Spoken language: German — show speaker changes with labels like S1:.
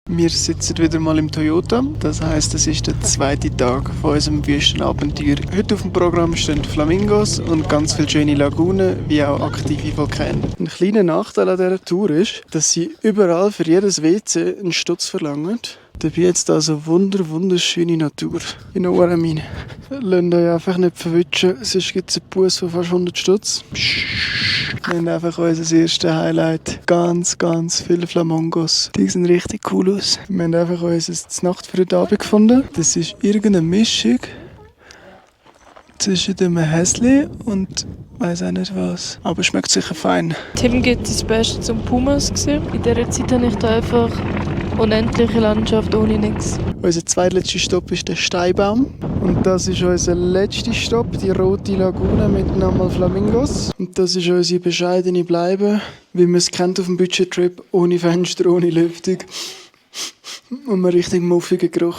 S1: Wir sitzen wieder mal im Toyota. Das heisst, es ist der zweite Tag von unserem Wüstenabenteuer. Heute auf dem Programm stehen Flamingos und ganz viele schöne Lagunen, wie auch aktive Vulkane. Ein kleiner Nachteil an dieser Tour ist, dass sie überall für jedes WC einen Stutz verlangen. Dabei jetzt also wunderschöne Natur. You know what I mean. Lasst euch einfach nicht verwischen, sonst gibt es einen Bus von fast 100 Stutz. Wir haben einfach unser erstes Highlight. Ganz viele Flamingos. Die sehen richtig cool aus. Wir haben einfach unser Nacht für den Abend gefunden. Das ist irgendeine Mischung zwischen dem Häsli und weiss auch nicht was. Aber schmeckt sicher fein.
S2: Tim gibt das Beste zum Pumas gesehen. In dieser Zeit habe ich da einfach unendliche Landschaft ohne nichts.
S1: Unser zweitletzter Stopp ist der Steinbaum. Und das ist unser letzter Stopp, die rote Lagune mit nochmal Flamingos. Und das ist unsere bescheidene Bleibe, wie man es kennt auf dem Budgettrip, ohne Fenster, ohne Lüftung. Und einen richtig muffigen Geruch.